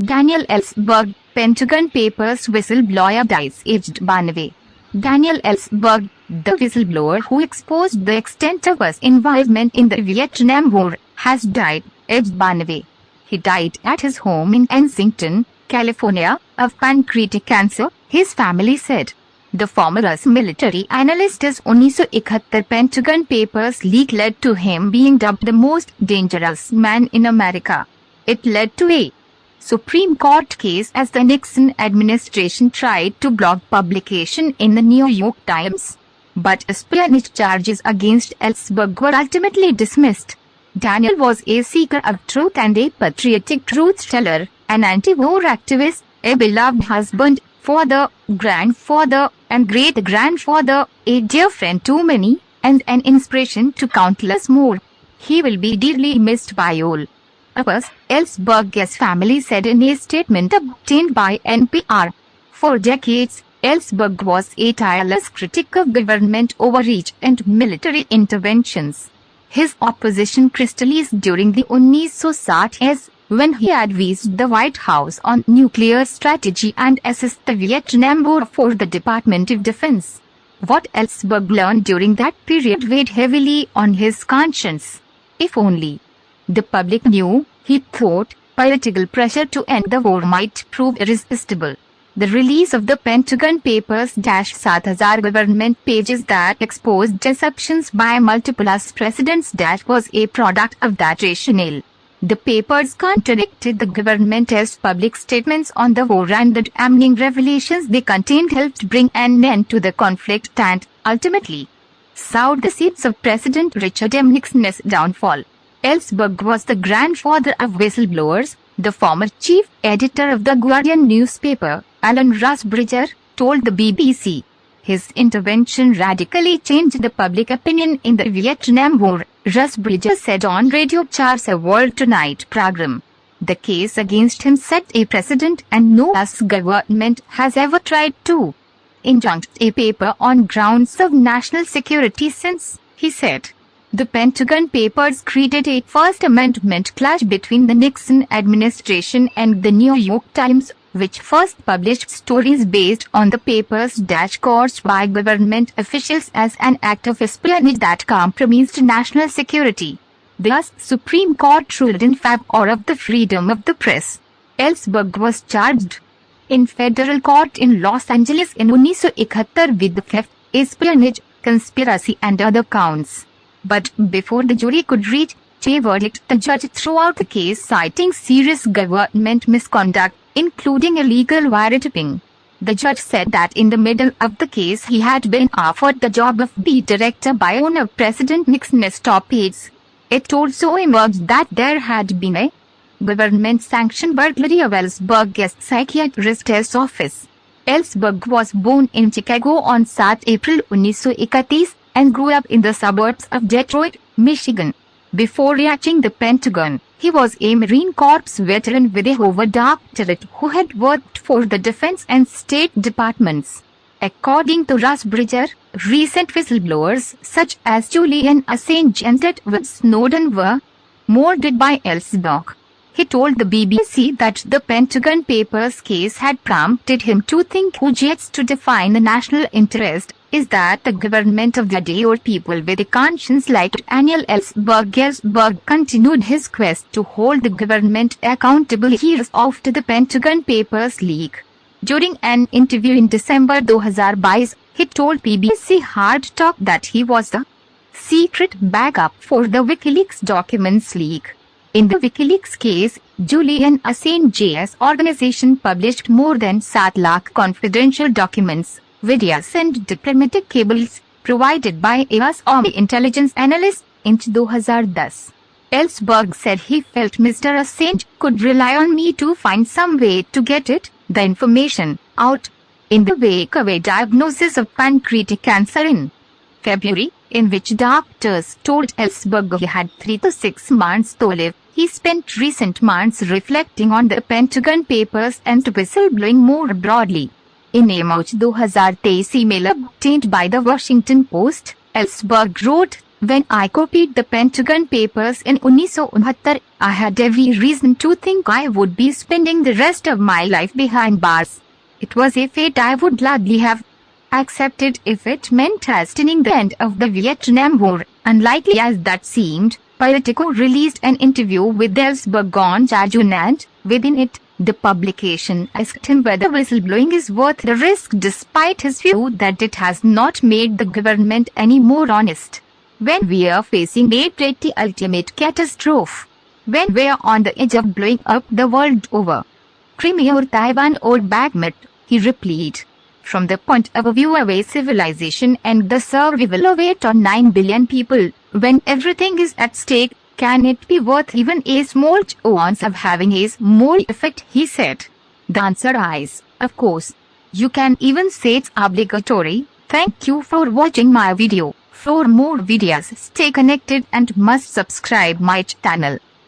Daniel Ellsberg, Pentagon Papers whistleblower dies aged 92. Daniel Ellsberg, the whistleblower who exposed the extent of his involvement in the Vietnam War, has died, aged 92. He died at his home in Kensington, California, of pancreatic cancer, his family said. The former US military analyst's 1971 Pentagon Papers leak led to him being dubbed the most dangerous man in America. It led to a Supreme Court case as the Nixon administration tried to block publication in the New York Times. But espionage charges against Ellsberg were ultimately dismissed. Daniel was a seeker of truth and a patriotic truth-teller, an anti-war activist, a beloved husband, father, grandfather, and great-grandfather, a dear friend to many, and an inspiration to countless more. He will be dearly missed by all of us, Ellsberg's family said in a statement obtained by NPR. For decades, Ellsberg was a tireless critic of government overreach and military interventions. His opposition crystallized during the 1960s, when he advised the White House on nuclear strategy and assessed the Vietnam War for the Department of Defense. What Ellsberg learned during that period weighed heavily on his conscience. If only the public knew, he thought, political pressure to end the war might prove irresistible. The release of the Pentagon Papers -7,000 government pages that exposed deceptions by multiple US presidents that was a product of that rationale. The papers contradicted the government's public statements on the war, and the damning revelations they contained helped bring an end to the conflict and, ultimately, sowed the seeds of President Richard M. Nixon's downfall. Ellsberg was the grandfather of whistleblowers. The former chief editor of the Guardian newspaper, Alan Rusbridger, told the BBC. His intervention radically changed the public opinion in the Vietnam War, Rusbridger said on Radio 4's A World Tonight program. The case against him set a precedent, and no US government has ever tried to injunct a paper on grounds of national security since, he said. The Pentagon Papers created a First Amendment clash between the Nixon administration and the New York Times, which first published stories based on the papers caused by government officials as an act of espionage that compromised national security. The US Supreme Court ruled in favor of the freedom of the press. Ellsberg was charged in federal court in Los Angeles in 1971 with theft, espionage, conspiracy and other counts. But before the jury could reach a verdict, the judge threw out the case, citing serious government misconduct, including illegal wiretapping. The judge said that in the middle of the case he had been offered the job of beat director by one of President Nixon's top aides. It also emerged that there had been a government-sanctioned burglary of Ellsberg's psychiatrist's office. Ellsberg was born in Chicago on 7 April 1931 and grew up in the suburbs of Detroit, Michigan. Before reaching the Pentagon, he was a Marine Corps veteran with a Harvard doctorate who had worked for the Defense and State Departments. According to Rusbridger, recent whistleblowers such as Julian Assange and Edward Snowden were molded by Ellsberg. He told the BBC that the Pentagon Papers case had prompted him to think who gets to define the national interest. Is that the government of the day or people with a conscience like Daniel Ellsberg? Ellsberg continued his quest to hold the government accountable years after the Pentagon Papers leak. During an interview in December 2022, he told BBC Hard Talk that he was the secret backup for the WikiLeaks documents leak. In the WikiLeaks case, Julian Assange's organization published more than 7 lakh confidential documents, videos and diplomatic cables provided by a US Army intelligence analyst in 2010. Ellsberg said he felt Mr. Assange could rely on me to find some way to get the information out. In the wake of a diagnosis of pancreatic cancer in February, in which doctors told Ellsberg he had 3 to 6 months to live, he spent recent months reflecting on the Pentagon Papers and whistleblowing more broadly. In a March 2023 email obtained by the Washington Post, Ellsberg wrote, When I copied the Pentagon Papers in 1969, I had every reason to think I would be spending the rest of my life behind bars. It was a fate I would gladly have accepted if it meant hastening the end of the Vietnam War. Unlikely as that seemed, Politico released an interview with Ellsberg on June, and within it, the publication asked him whether whistleblowing is worth the risk, despite his view that it has not made the government any more honest. When we are facing a pretty ultimate catastrophe, when we are on the edge of blowing up the world over Crimea or Taiwan or Bakhmut, he replied, from the point of view of a civilization and the survival of 8 or 9 billion people, when everything is at stake, can it be worth even a small chance of having a small effect, he said. The answer is, of course. You can even say it's obligatory. Thank you for watching my video. For more videos, stay connected and must subscribe my channel.